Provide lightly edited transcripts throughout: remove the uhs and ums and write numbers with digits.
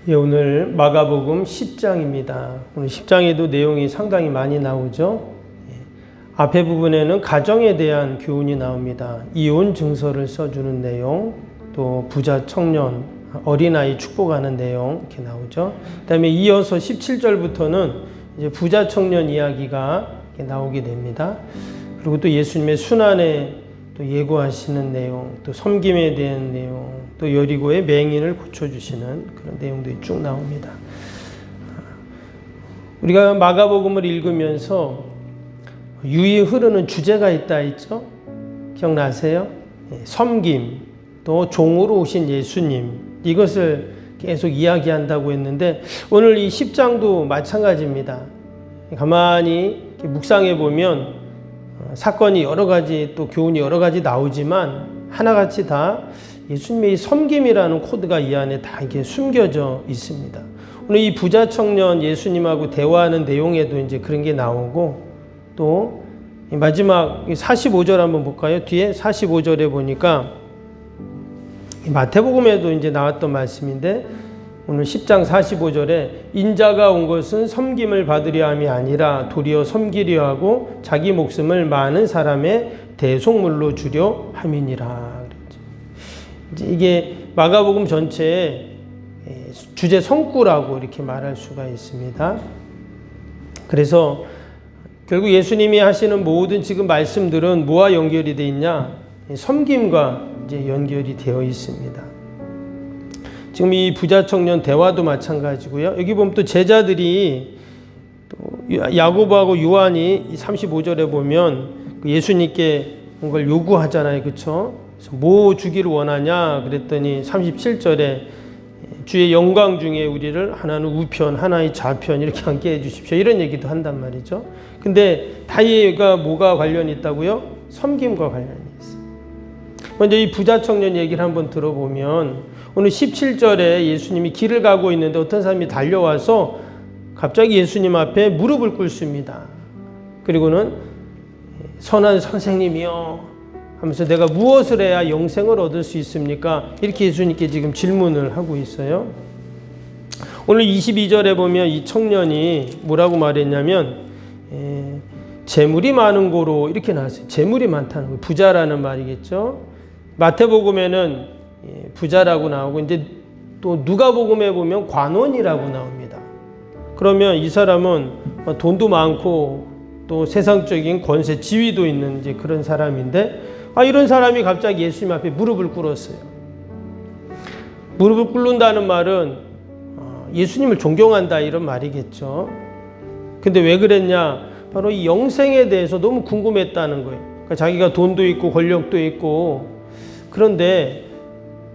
예, 오늘 마가복음 10장입니다. 오늘 10장에도 내용이 상당히 많이 나오죠. 앞에 부분에는 가정에 대한 교훈이 나옵니다. 이혼 증서를 써주는 내용, 또 부자 청년, 어린아이 축복하는 내용 이렇게 나오죠. 그 다음에 이어서 17절부터는 이제 부자 청년 이야기가 이렇게 나오게 됩니다. 그리고 또 예수님의 순환에 또 예고하시는 내용, 또 섬김에 대한 내용, 또 여리고의 맹인을 고쳐주시는 그런 내용들이 쭉 나옵니다. 우리가 마가복음을 읽으면서 유이 흐르는 주제가 있다 했죠? 기억나세요? 섬김, 또 종으로 오신 예수님, 이것을 계속 이야기한다고 했는데 오늘 이 10장도 마찬가지입니다. 가만히 묵상해 보면 사건이 여러 가지, 또 교훈이 여러 가지 나오지만 하나같이 다 예수님의 이 섬김이라는 코드가 이 안에 다 이게 숨겨져 있습니다. 오늘 이 부자 청년 예수님하고 대화하는 내용에도 이제 그런 게 나오고, 또 마지막 45절 한번 볼까요? 뒤에 45절에 보니까 마태복음에도 이제 나왔던 말씀인데, 오늘 10장 45절에 인자가 온 것은 섬김을 받으려 함이 아니라 도리어 섬기려 하고 자기 목숨을 많은 사람의 대속물로 주려 함이니라 그랬죠. 이제 이게 마가복음 전체의 주제 성구라고 이렇게 말할 수가 있습니다. 그래서 결국 예수님이 하시는 모든 지금 말씀들은 뭐와 연결이 되어 있냐? 섬김과 이제 연결이 되어 있습니다. 지금 이 부자 청년 대화도 마찬가지고요. 여기 보면 또 제자들이 또 야고보하고 요한이 35절에 보면 예수님께 뭔가를 요구하잖아요. 그렇죠? 뭐 주기를 원하냐 그랬더니 37절에 주의 영광 중에 우리를 하나는 우편, 하나의 좌편 이렇게 앉게 해 주십시오. 이런 얘기도 한단 말이죠. 근데 다이가 뭐가 관련이 있다고요? 섬김과 관련이 있어요. 먼저 이 부자 청년 얘기를 한번 들어보면 오늘 17절에 예수님이 길을 가고 있는데 어떤 사람이 달려와서 갑자기 예수님 앞에 무릎을 꿇습니다. 그리고는 선한 선생님이요 하면서 내가 무엇을 해야 영생을 얻을 수 있습니까? 이렇게 예수님께 지금 질문을 하고 있어요. 오늘 22절에 보면 이 청년이 뭐라고 말했냐면 재물이 많은 고로 이렇게 나왔어요. 재물이 많다는 거예요. 부자라는 말이겠죠. 마태복음에는 부자라고 나오고 이제 또 누가복음에 보면 관원이라고 나옵니다. 그러면 이 사람은 돈도 많고 또 세상적인 권세, 지위도 있는 이제 그런 사람인데 이런 사람이 갑자기 예수님 앞에 무릎을 꿇었어요. 무릎을 꿇는다는 말은 예수님을 존경한다 이런 말이겠죠. 근데 왜 그랬냐? 바로 이 영생에 대해서 너무 궁금했다는 거예요. 그러니까 자기가 돈도 있고 권력도 있고 그런데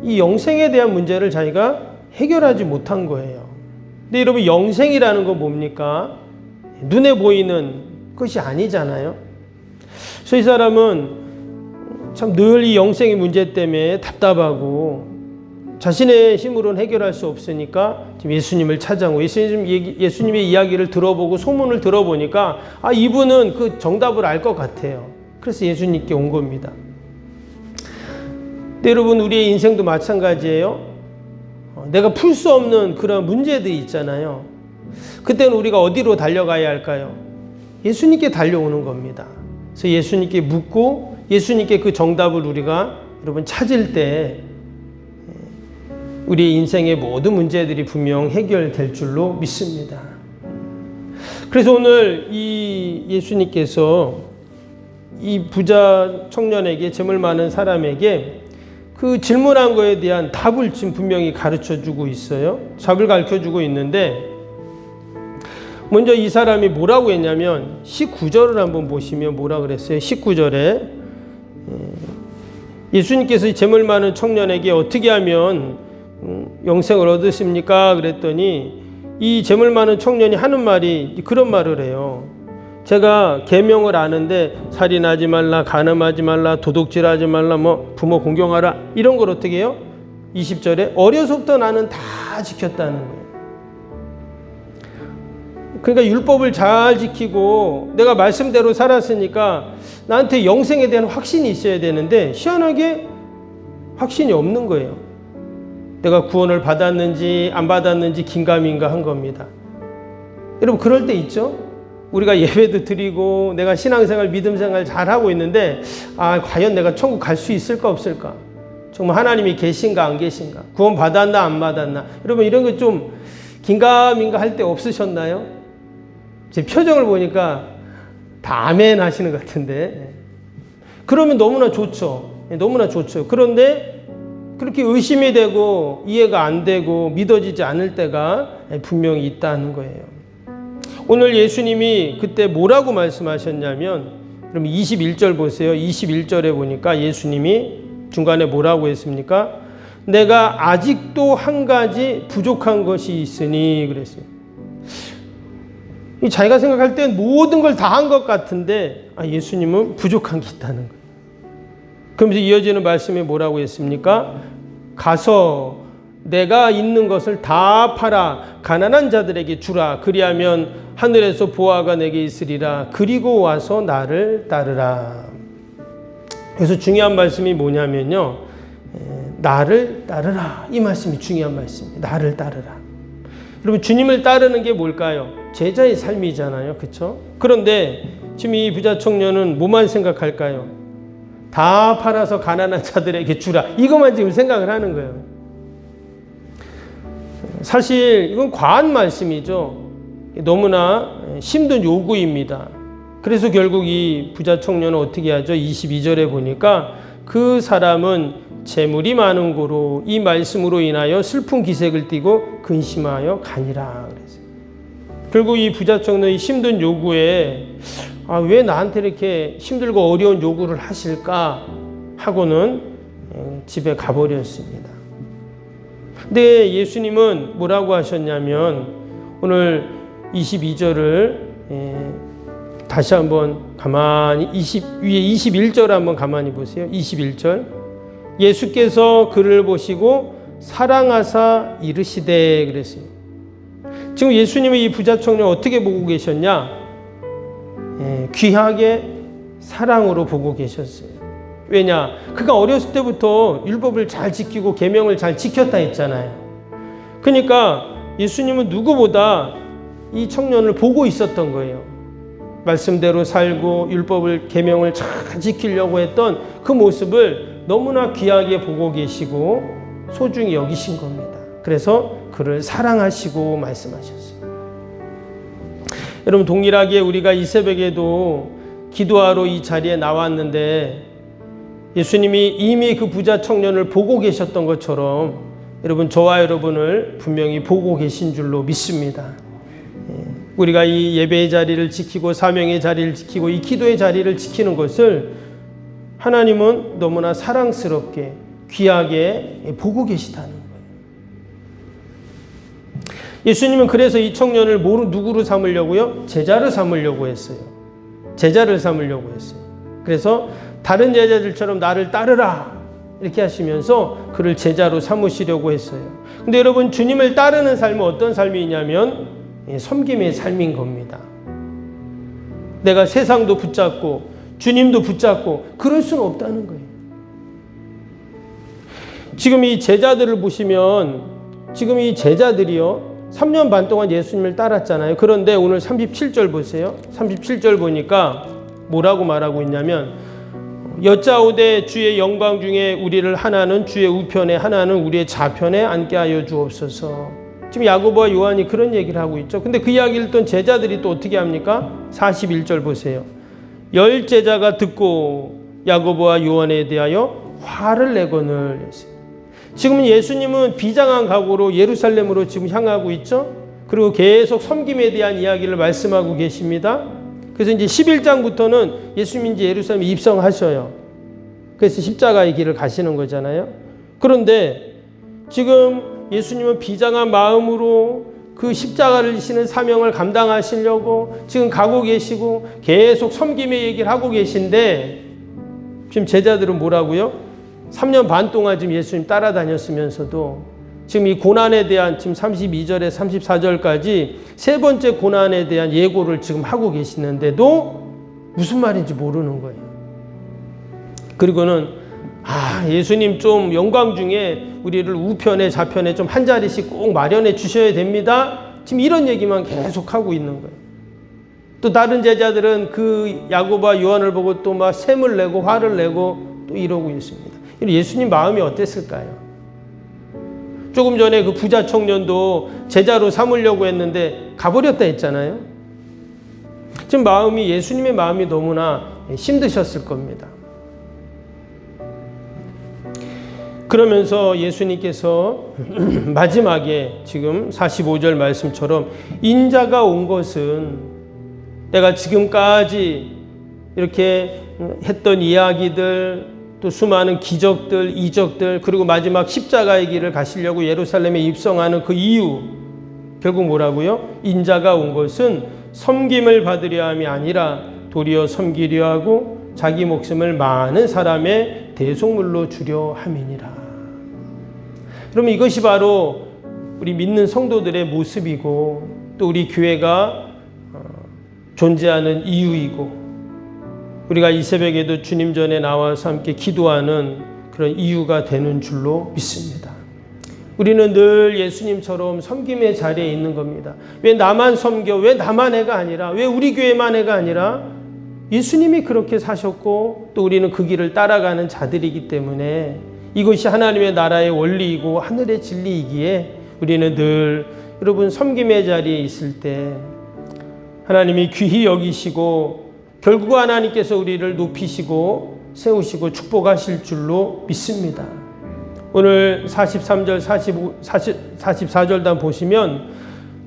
이 영생에 대한 문제를 자기가 해결하지 못한 거예요. 근데 여러분 영생이라는 건 뭡니까? 눈에 보이는 것이 아니잖아요. 그래서 이 사람은 참 늘 이 영생의 문제 때문에 답답하고 자신의 힘으로는 해결할 수 없으니까 지금 예수님을 찾아오고 예수님의 이야기를 들어보고 소문을 들어보니까 이분은 그 정답을 알 것 같아요. 그래서 예수님께 온 겁니다. 근데 여러분 우리의 인생도 마찬가지예요. 내가 풀 수 없는 그런 문제들이 있잖아요. 그때는 우리가 어디로 달려가야 할까요? 예수님께 달려오는 겁니다. 그래서 예수님께 묻고 예수님께 그 정답을 우리가 여러분 찾을 때 우리 인생의 모든 문제들이 분명 해결될 줄로 믿습니다. 그래서 오늘 이 예수님께서 이 부자 청년에게 재물 많은 사람에게 그 질문한 거에 대한 답을 지금 분명히 가르쳐주고 있어요. 답을 가르쳐주고 있는데 먼저 이 사람이 뭐라고 했냐면 19절을 한번 보시면 뭐라 그랬어요? 19절에 예수님께서 재물 많은 청년에게 어떻게 하면 영생을 얻으십니까? 그랬더니 이 재물 많은 청년이 하는 말이 그런 말을 해요. 제가 계명을 아는데 살인하지 말라, 간음하지 말라, 도둑질하지 말라, 부모 공경하라 이런 걸 어떻게 해요? 20절에 어려서부터 나는 다 지켰다는 거예요. 그러니까 율법을 잘 지키고 내가 말씀대로 살았으니까 나한테 영생에 대한 확신이 있어야 되는데 희한하게 확신이 없는 거예요. 내가 구원을 받았는지 안 받았는지 긴가민가 한 겁니다. 여러분 그럴 때 있죠? 우리가 예배도 드리고 내가 신앙생활 믿음생활 잘하고 있는데 과연 내가 천국 갈 수 있을까 없을까? 정말 하나님이 계신가 안 계신가? 구원 받았나 안 받았나? 여러분 이런 거 좀 긴가민가 할 때 없으셨나요? 제 표정을 보니까 다 아멘 하시는 것 같은데 그러면 너무나 좋죠. 너무나 좋죠. 그런데 그렇게 의심이 되고 이해가 안 되고 믿어지지 않을 때가 분명히 있다는 거예요. 오늘 예수님이 그때 뭐라고 말씀하셨냐면 그럼 21절 보세요. 21절에 보니까 예수님이 중간에 뭐라고 했습니까? 내가 아직도 한 가지 부족한 것이 있으니 그랬어요. 자기가 생각할 땐 모든 걸 다 한 것 같은데 예수님은 부족한 게 있다는 거예요. 그러면서 이어지는 말씀에 뭐라고 했습니까? 가서 내가 있는 것을 다 팔아 가난한 자들에게 주라. 그리하면 하늘에서 보화가 내게 있으리라. 그리고 와서 나를 따르라. 그래서 중요한 말씀이 뭐냐면요. 나를 따르라. 이 말씀이 중요한 말씀이에요. 나를 따르라. 여러분 주님을 따르는 게 뭘까요? 제자의 삶이잖아요. 그렇죠? 그런데 지금 이 부자 청년은 뭐만 생각할까요? 다 팔아서 가난한 자들에게 주라. 이것만 지금 생각을 하는 거예요. 사실 이건 과한 말씀이죠. 너무나 힘든 요구입니다. 그래서 결국 이 부자 청년은 어떻게 하죠? 22절에 보니까 그 사람은 재물이 많은 고로 이 말씀으로 인하여 슬픈 기색을 띠고 근심하여 가니라. 그랬어요. 결국 이 부자 청년의 힘든 요구에 왜 나한테 이렇게 힘들고 어려운 요구를 하실까 하고는 집에 가버렸습니다. 근데 예수님은 뭐라고 하셨냐면 오늘 22절을 다시 한번 가만히 위에 21절 한번 가만히 보세요. 21절 예수께서 그를 보시고 사랑하사 이르시되 그랬어요. 지금 예수님이 이 부자 청년 어떻게 보고 계셨냐? 귀하게 사랑으로 보고 계셨어요. 왜냐? 그가 어렸을 때부터 율법을 잘 지키고 계명을 잘 지켰다 했잖아요. 그러니까 예수님은 누구보다 이 청년을 보고 있었던 거예요. 말씀대로 살고 율법을 계명을 잘 지키려고 했던 그 모습을 너무나 귀하게 보고 계시고 소중히 여기신 겁니다. 그래서 그를 사랑하시고 말씀하셨어요. 여러분 동일하게 우리가 이 새벽에도 기도하러 이 자리에 나왔는데 예수님이 이미 그 부자 청년을 보고 계셨던 것처럼 여러분 저와 여러분을 분명히 보고 계신 줄로 믿습니다. 우리가 이 예배의 자리를 지키고 사명의 자리를 지키고 이 기도의 자리를 지키는 것을 하나님은 너무나 사랑스럽게 귀하게 보고 계시다는 거예요. 예수님은 그래서 이 청년을 누구로 삼으려고요? 제자를 삼으려고 했어요. 제자를 삼으려고 했어요. 그래서 다른 제자들처럼 나를 따르라 이렇게 하시면서 그를 제자로 삼으시려고 했어요. 근데 여러분 주님을 따르는 삶은 어떤 삶이냐면 섬김의 삶인 겁니다. 내가 세상도 붙잡고 주님도 붙잡고 그럴 수는 없다는 거예요. 지금 이 제자들을 보시면 지금 이 제자들이요 3년 반 동안 예수님을 따랐잖아요. 그런데 오늘 37절 보세요. 37절 보니까 뭐라고 말하고 있냐면 여짜오되 주의 영광 중에 우리를 하나는 주의 우편에 하나는 우리의 좌편에 앉게 하여 주옵소서. 지금 야고보와 요한이 그런 얘기를 하고 있죠. 근데 그 이야기를 듣던 제자들이 또 어떻게 합니까? 41절 보세요. 10 제자가 듣고 야고보와 요한에 대하여 화를 내거늘 했어요. 지금 예수님은 비장한 각오로 예루살렘으로 지금 향하고 있죠. 그리고 계속 섬김에 대한 이야기를 말씀하고 계십니다. 그래서 이제 11장부터는 예수님이 이제 예루살렘에 입성하셔요. 그래서 십자가의 길을 가시는 거잖아요. 그런데 지금 예수님은 비장한 마음으로 그 십자가를 지시는 사명을 감당하시려고 지금 가고 계시고 계속 섬김의 얘기를 하고 계신데 지금 제자들은 뭐라고요? 3년 반 동안 지금 예수님 따라다녔으면서도 지금 이 고난에 대한 지금 32절에 34절까지 세 번째 고난에 대한 예고를 지금 하고 계시는데도 무슨 말인지 모르는 거예요. 그리고는 예수님 좀 영광 중에 우리를 우편에 좌편에 좀 한 자리씩 꼭 마련해 주셔야 됩니다. 지금 이런 얘기만 계속 하고 있는 거예요. 또 다른 제자들은 그 야고보와 요한을 보고 또 막 샘을 내고 화를 내고 또 이러고 있습니다. 예수님 마음이 어땠을까요? 조금 전에 그 부자 청년도 제자로 삼으려고 했는데 가버렸다 했잖아요. 지금 마음이, 예수님의 마음이 너무나 힘드셨을 겁니다. 그러면서 예수님께서 마지막에 지금 45절 말씀처럼 인자가 온 것은 내가 지금까지 이렇게 했던 이야기들, 또 수많은 기적들, 이적들, 그리고 마지막 십자가의 길을 가시려고 예루살렘에 입성하는 그 이유, 결국 뭐라고요? 인자가 온 것은 섬김을 받으려 함이 아니라 도리어 섬기려 하고 자기 목숨을 많은 사람의 대속물로 주려 함이니라. 그러면 이것이 바로 우리 믿는 성도들의 모습이고 또 우리 교회가 존재하는 이유이고 우리가 이 새벽에도 주님 전에 나와서 함께 기도하는 그런 이유가 되는 줄로 믿습니다. 우리는 늘 예수님처럼 섬김의 자리에 있는 겁니다. 왜 나만 섬겨? 왜 나만 해가 아니라? 왜 우리 교회만 해가 아니라? 예수님이 그렇게 사셨고 또 우리는 그 길을 따라가는 자들이기 때문에 이것이 하나님의 나라의 원리이고 하늘의 진리이기에 우리는 늘 여러분 섬김의 자리에 있을 때 하나님이 귀히 여기시고 결국 하나님께서 우리를 높이시고 세우시고 축복하실 줄로 믿습니다. 오늘 43절 44절단 보시면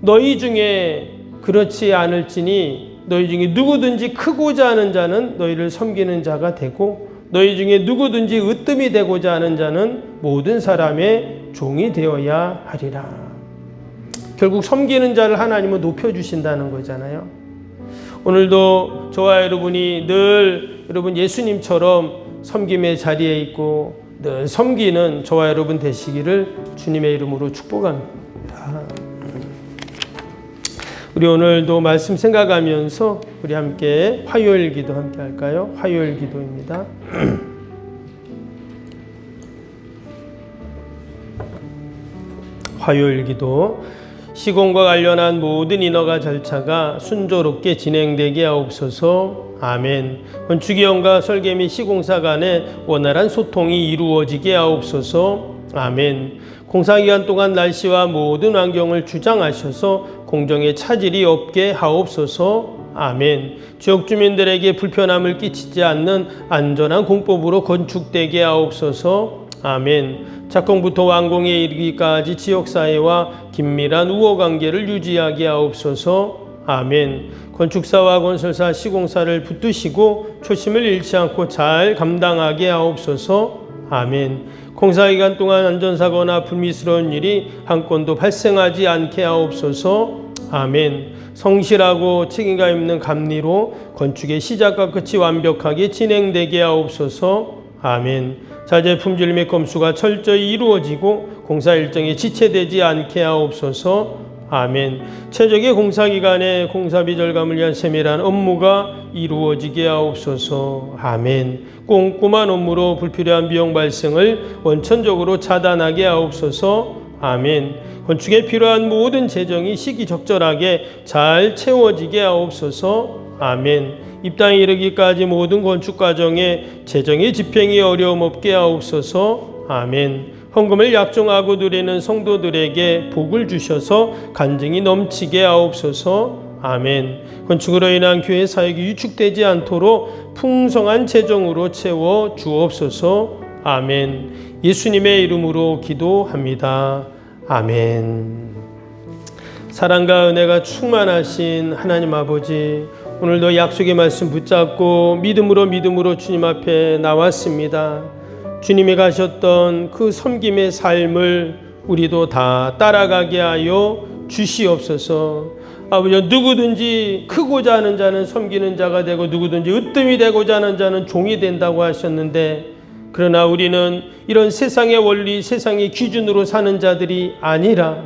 너희 중에 그렇지 않을지니 너희 중에 누구든지 크고자 하는 자는 너희를 섬기는 자가 되고 너희 중에 누구든지 으뜸이 되고자 하는 자는 모든 사람의 종이 되어야 하리라. 결국 섬기는 자를 하나님은 높여주신다는 거잖아요. 오늘도 저와 여러분이 늘 여러분 예수님처럼 섬김의 자리에 있고 늘 섬기는 저와 여러분 되시기를 주님의 이름으로 축복합니다. 우리 오늘도 말씀 생각하면서 우리 함께 화요일 기도 함께 할까요? 화요일 기도입니다. 화요일 기도. 시공과 관련한 모든 인허가 절차가 순조롭게 진행되게 하옵소서. 아멘. 건축위원과 설계 및 시공사 간의 원활한 소통이 이루어지게 하옵소서. 아멘. 공사기간 동안 날씨와 모든 환경을 주장하셔서 공정에 차질이 없게 하옵소서. 아멘. 지역 주민들에게 불편함을 끼치지 않는 안전한 공법으로 건축되게 하옵소서. 아멘. 착공부터 완공에 이르기까지 지역사회와 긴밀한 우호관계를 유지하게 하옵소서. 아멘. 건축사와 건설사, 시공사를 붙드시고 초심을 잃지 않고 잘 감당하게 하옵소서. 아멘. 공사기간 동안 안전사고나 불미스러운 일이 한 건도 발생하지 않게 하옵소서. 아멘. 성실하고 책임감 있는 감리로 건축의 시작과 끝이 완벽하게 진행되게 하옵소서. 아멘. 자재 품질 및 검수가 철저히 이루어지고 공사 일정이 지체되지 않게 하옵소서. 아멘. 최적의 공사기간에 공사비 절감을 위한 세밀한 업무가 이루어지게 하옵소서. 아멘. 꼼꼼한 업무로 불필요한 비용 발생을 원천적으로 차단하게 하옵소서. 아멘. 건축에 필요한 모든 재정이 시기적절하게 잘 채워지게 하옵소서. 아멘. 입당에 이르기까지 모든 건축 과정에 재정의 집행이 어려움 없게 하옵소서. 아멘. 헌금을 약정하고 드리는 성도들에게 복을 주셔서 간증이 넘치게 하옵소서. 아멘. 건축으로 인한 교회 사역이 위축되지 않도록 풍성한 재정으로 채워 주옵소서. 아멘. 예수님의 이름으로 기도합니다. 아멘. 사랑과 은혜가 충만하신 하나님 아버지, 오늘도 약속의 말씀 붙잡고 믿음으로 주님 앞에 나왔습니다. 주님이 가셨던 그 섬김의 삶을 우리도 다 따라가게 하여 주시옵소서. 아버지, 누구든지 크고자 하는 자는 섬기는 자가 되고 누구든지 으뜸이 되고자 하는 자는 종이 된다고 하셨는데, 그러나 우리는 이런 세상의 원리, 세상의 기준으로 사는 자들이 아니라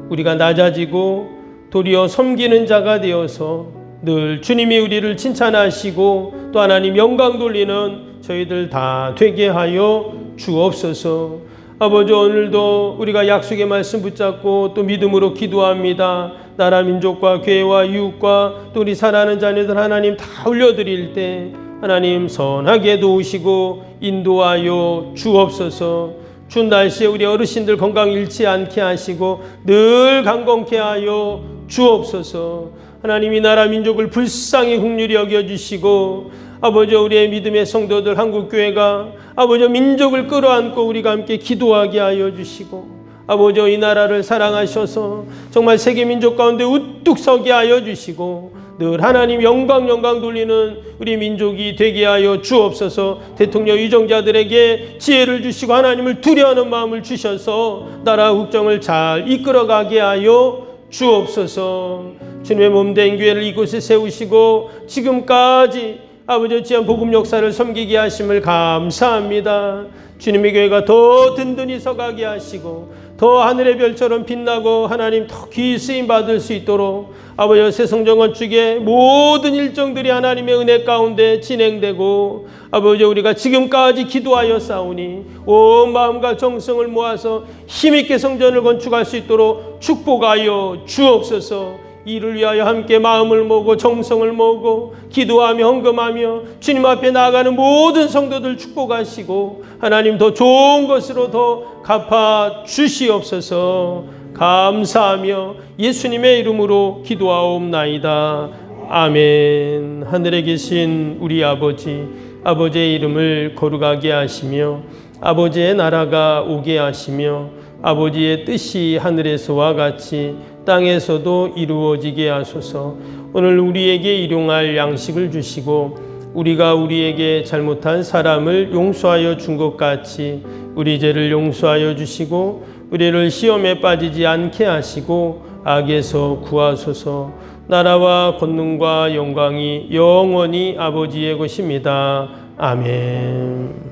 우리가 낮아지고 도리어 섬기는 자가 되어서 늘 주님이 우리를 칭찬하시고 또 하나님 영광 돌리는 저희들 다 되게 하여 주옵소서. 아버지, 오늘도 우리가 약속의 말씀 붙잡고 또 믿음으로 기도합니다. 나라 민족과 교회와 이웃과 또 우리 사랑하는 자녀들 하나님 다 올려드릴 때 하나님 선하게 도우시고 인도하여 주옵소서. 추운 날씨에 우리 어르신들 건강 잃지 않게 하시고 늘 강건케 하여 주옵소서. 하나님, 이 나라 민족을 불쌍히 긍휼히 여겨주시고 아버지, 우리의 믿음의 성도들 한국교회가 아버지 민족을 끌어안고 우리가 함께 기도하게 하여 주시고 아버지, 이 나라를 사랑하셔서 정말 세계 민족 가운데 우뚝 서게 하여 주시고 늘 하나님 영광 돌리는 우리 민족이 되게 하여 주옵소서. 대통령 위정자들에게 지혜를 주시고 하나님을 두려워하는 마음을 주셔서 나라 국정을 잘 이끌어가게 하여 주옵소서. 주님의 몸된 교회를 이곳에 세우시고 지금까지 아버지 귀한 복음 역사를 섬기게 하심을 감사합니다. 주님의 교회가 더 든든히 서가게 하시고 더 하늘의 별처럼 빛나고 하나님 더 귀히 쓰임 받을 수 있도록 아버지 새성정 건축의 모든 일정들이 하나님의 은혜 가운데 진행되고 아버지, 우리가 지금까지 기도하여 싸우니 온 마음과 정성을 모아서 힘있게 성전을 건축할 수 있도록 축복하여 주옵소서. 이를 위하여 함께 마음을 모으고 정성을 모으고 기도하며 헌금하며 주님 앞에 나아가는 모든 성도들 축복하시고 하나님 더 좋은 것으로 더 갚아 주시옵소서. 감사하며 예수님의 이름으로 기도하옵나이다. 아멘. 하늘에 계신 우리 아버지, 아버지의 이름을 거룩하게 하시며 아버지의 나라가 오게 하시며 아버지의 뜻이 하늘에서와 같이 땅에서도 이루어지게 하소서. 오늘 우리에게 일용할 양식을 주시고 우리가 우리에게 잘못한 사람을 용서하여 준 것 같이 우리 죄를 용서하여 주시고 우리를 시험에 빠지지 않게 하시고 악에서 구하소서. 나라와 권능과 영광이 영원히 아버지의 것입니다. 아멘.